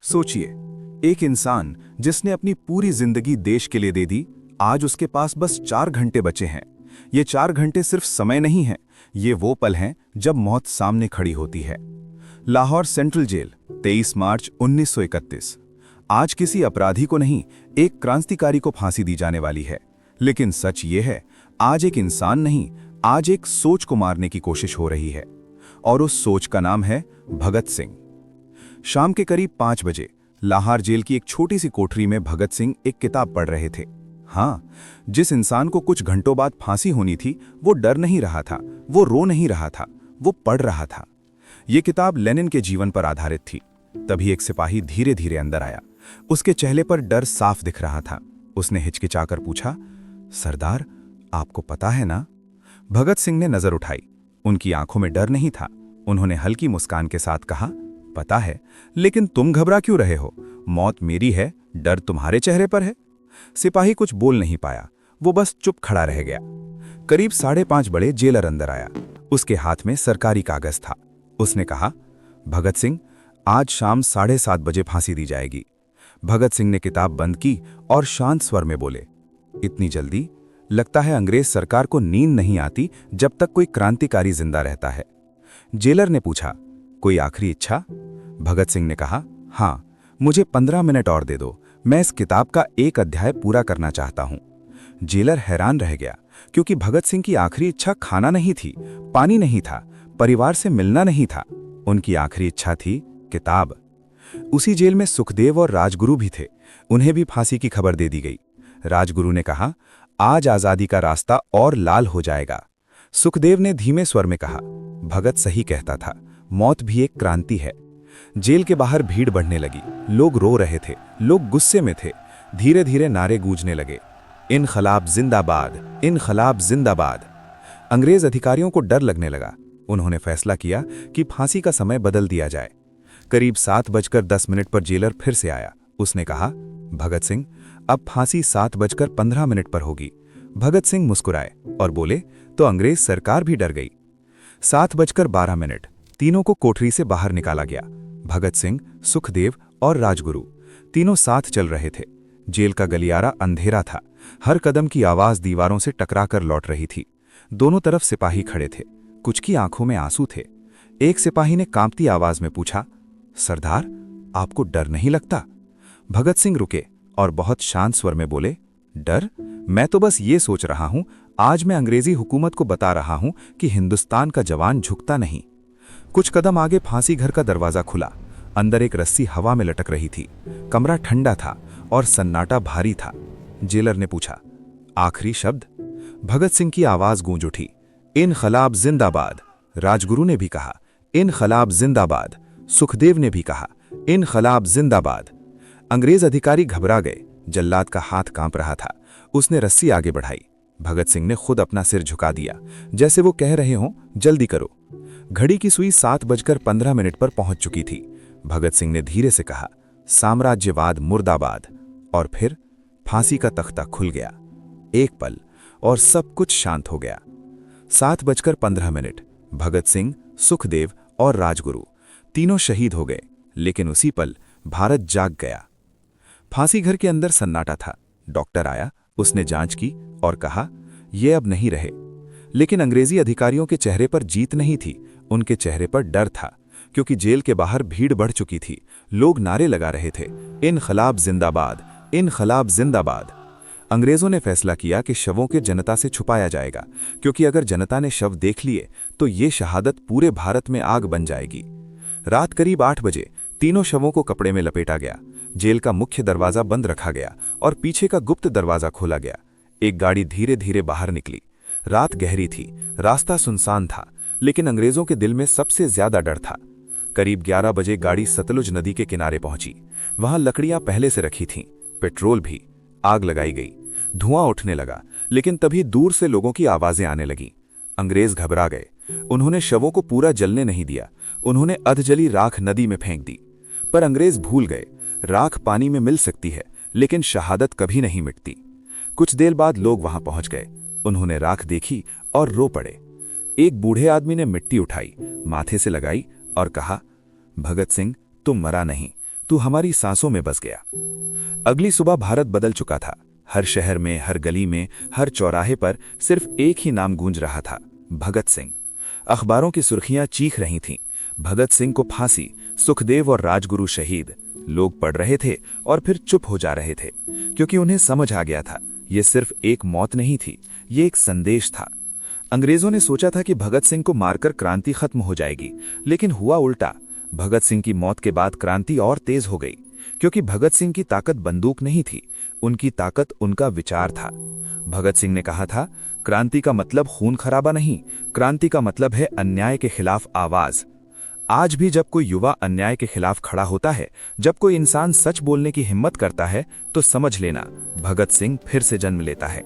सोचिए, एक इंसान जिसने अपनी पूरी जिंदगी देश के लिए दे दी, आज उसके पास बस 4 घंटे बचे हैं। ये 4 घंटे सिर्फ समय नहीं है, ये वो पल हैं जब मौत सामने खड़ी होती है। लाहौर सेंट्रल जेल, 23 मार्च 1931। आज किसी अपराधी को नहीं, एक क्रांतिकारी को फांसी दी जाने वाली है। लेकिन सच ये है, आज एक इंसान नहीं, आज एक सोच को मारने की कोशिश हो रही है। और उस सोच का नाम है भगत सिंह। शाम के करीब 5 बजे लाहौर जेल की एक छोटी सी कोठरी में भगत सिंह एक किताब पढ़ रहे थे। हाँ, जिस इंसान को कुछ घंटों बाद फांसी होनी थी, वो डर नहीं रहा था, वो रो नहीं रहा था, वो पढ़ रहा था। ये किताब लेनिन के जीवन पर आधारित थी। तभी एक सिपाही धीरे धीरे अंदर आया। उसके चेहरे पर डर साफ दिख रहा था। उसने हिचकिचाकर पूछा, सरदार, आपको पता है ना? भगत सिंह ने नजर उठाई। उनकी आंखों में डर नहीं था। उन्होंने हल्की मुस्कान के साथ कहा, पता है, लेकिन तुम घबरा क्यों रहे हो? मौत मेरी है, डर तुम्हारे चेहरे पर है। सिपाही कुछ बोल नहीं पाया, वो बस चुप खड़ा रह गया। करीब 5:30 बड़े जेलर अंदर आया। उसके हाथ में सरकारी कागज था। उसने कहा, भगत सिंह, आज शाम 7:30 बजे फांसी दी जाएगी। भगत सिंह ने किताब बंद की और शांत स्वर में बोले, इतनी जल्दी? लगता है अंग्रेज सरकार को नींद नहीं आती जब तक कोई क्रांतिकारी जिंदा रहता है। जेलर ने पूछा, कोई आखिरी इच्छा? भगत सिंह ने कहा, हाँ, मुझे 15 मिनट और दे दो, मैं इस किताब का एक अध्याय पूरा करना चाहता हूं। जेलर हैरान रह गया, क्योंकि भगत सिंह की आखिरी इच्छा खाना नहीं थी, पानी नहीं था, परिवार से मिलना नहीं था। उनकी आखिरी इच्छा थी किताब। उसी जेल में सुखदेव और राजगुरु भी थे। उन्हें भी फांसी की खबर दे दी गई। राजगुरु ने कहा, आज आजादी का रास्ता और लाल हो जाएगा। सुखदेव ने धीमे स्वर में कहा, भगत सही कहता था, मौत भी एक क्रांति है। जेल के बाहर भीड़ बढ़ने लगी। लोग रो रहे थे, लोग गुस्से में थे। धीरे धीरे नारे गूंजने लगे, इनकलाब जिंदाबाद, इनकलाब जिंदाबाद। अंग्रेज अधिकारियों को डर लगने लगा। उन्होंने फैसला किया कि फांसी का समय बदल दिया जाए। करीब 7:10 पर जेलर फिर से आया। उसने कहा, भगत सिंह, अब फांसी 7:15 पर होगी। भगत सिंह मुस्कुराए और बोले, तो अंग्रेज सरकार भी डर गई। 7:12, तीनों को कोठरी से बाहर निकाला गया। भगत सिंह, सुखदेव और राजगुरु तीनों साथ चल रहे थे। जेल का गलियारा अंधेरा था। हर कदम की आवाज दीवारों से टकराकर लौट रही थी। दोनों तरफ सिपाही खड़े थे। कुछ की आंखों में आंसू थे। एक सिपाही ने कांपती आवाज में पूछा, सरदार, आपको डर नहीं लगता? भगत सिंह रुके और बहुत शांत स्वर में बोले, डर? मैं तो बस ये सोच रहा हूं, आज मैं अंग्रेजी हुकूमत को बता रहा हूं कि हिंदुस्तान का जवान झुकता नहीं। कुछ कदम आगे फांसी घर का दरवाजा खुला। अंदर एक रस्सी हवा में लटक रही थी। कमरा ठंडा था और सन्नाटा भारी था। जेलर ने पूछा, आखिरी शब्द? भगत सिंह की आवाज गूंज उठी, इनकलाब जिंदाबाद। राजगुरु ने भी कहा, इनकलाब जिंदाबाद। सुखदेव ने भी कहा, इनकलाब जिंदाबाद। अंग्रेज अधिकारी घबरा गए। जल्लाद का हाथ कांप रहा था। उसने रस्सी आगे बढ़ाई। भगत सिंह ने खुद अपना सिर झुका दिया, जैसे वो कह रहे हों, जल्दी करो। घड़ी की सुई 7:15 पर पहुंच चुकी थी। भगत सिंह ने धीरे से कहा, साम्राज्यवाद मुर्दाबाद। और फिर फांसी का तख्ता खुल गया। एक पल और सब कुछ शांत हो गया। 7:15, भगत सिंह, सुखदेव और राजगुरु तीनों शहीद हो गए। लेकिन उसी पल भारत जाग गया। फांसी घर के अंदर सन्नाटा था। डॉक्टर आया, उसने जांच की और कहा, ये अब नहीं रहे। लेकिन अंग्रेजी अधिकारियों के चेहरे पर जीत नहीं थी, उनके चेहरे पर डर था, क्योंकि जेल के बाहर भीड़ बढ़ चुकी थी। लोग नारे लगा रहे थे, इनकलाब जिंदाबाद, इनकलाब जिंदाबाद। अंग्रेजों ने फैसला किया कि शवों के जनता से छुपाया जाएगा, क्योंकि अगर जनता ने शव देख लिए तो ये शहादत पूरे भारत में आग बन जाएगी। रात करीब 8 बजे तीनों शवों को कपड़े में लपेटा गया। जेल का मुख्य दरवाजा बंद रखा गया और पीछे का गुप्त दरवाजा खोला गया। एक गाड़ी धीरे धीरे बाहर निकली। रात गहरी थी, रास्ता सुनसान था, लेकिन अंग्रेजों के दिल में सबसे ज्यादा डर था। करीब 11 बजे गाड़ी सतलुज नदी के किनारे पहुंची। वहां लकड़ियां पहले से रखी थीं, पेट्रोल भी। आग लगाई गई, धुआं उठने लगा, लेकिन तभी दूर से लोगों की आवाजें आने लगीं। अंग्रेज घबरा गए। उन्होंने शवों को पूरा जलने नहीं दिया। उन्होंने अधजली राख नदी में फेंक दी। पर अंग्रेज भूल गए, राख पानी में मिल सकती है, लेकिन शहादत कभी नहीं मिटती। कुछ देर बाद लोग वहां पहुंच गए। उन्होंने राख देखी और रो पड़े। एक बूढ़े आदमी ने मिट्टी उठाई, माथे से लगाई और कहा, भगत सिंह, तुम मरा नहीं, तू हमारी सांसों में बस गया। अगली सुबह भारत बदल चुका था। हर शहर में, हर गली में, हर चौराहे पर सिर्फ एक ही नाम गूंज रहा था, भगत सिंह। अखबारों की सुर्खियां चीख रही थीं, भगत सिंह को फांसी, सुखदेव और राजगुरु शहीद। लोग पढ़ रहे थे और फिर चुप हो जा रहे थे, क्योंकि उन्हें समझ आ गया था ये सिर्फ एक मौत नहीं थी, ये एक संदेश था। अंग्रेजों ने सोचा था कि भगत सिंह को मारकर क्रांति खत्म हो जाएगी, लेकिन हुआ उल्टा। भगत सिंह की मौत के बाद क्रांति और तेज हो गई, क्योंकि भगत सिंह की ताकत बंदूक नहीं थी, उनकी ताकत उनका विचार था। भगत सिंह ने कहा था, क्रांति का मतलब खून खराबा नहीं, क्रांति का मतलब है अन्याय के खिलाफ आवाज। आज भी जब कोई युवा अन्याय के खिलाफ खड़ा होता है, जब कोई इंसान सच बोलने की हिम्मत करता है, तो समझ लेना भगत सिंह फिर से जन्म लेता है।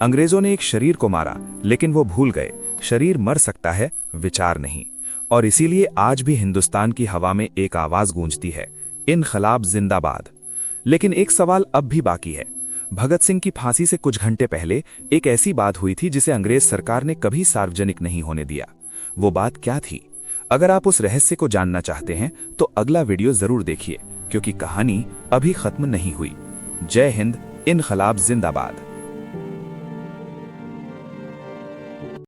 अंग्रेजों ने एक शरीर को मारा, लेकिन वो भूल गए शरीर मर सकता है, विचार नहीं। और इसीलिए आज भी हिंदुस्तान की हवा में एक आवाज गूंजती है, इनकलाब जिंदाबाद। लेकिन एक सवाल अब भी बाकी है। भगत सिंह की फांसी से कुछ घंटे पहले एक ऐसी बात हुई थी जिसे अंग्रेज सरकार ने कभी सार्वजनिक नहीं होने दिया। वो बात क्या थी? अगर आप उस रहस्य को जानना चाहते हैं तो अगला वीडियो जरूर देखिए, क्योंकि कहानी अभी खत्म नहीं हुई। जय हिंद, इनकलाब जिंदाबाद।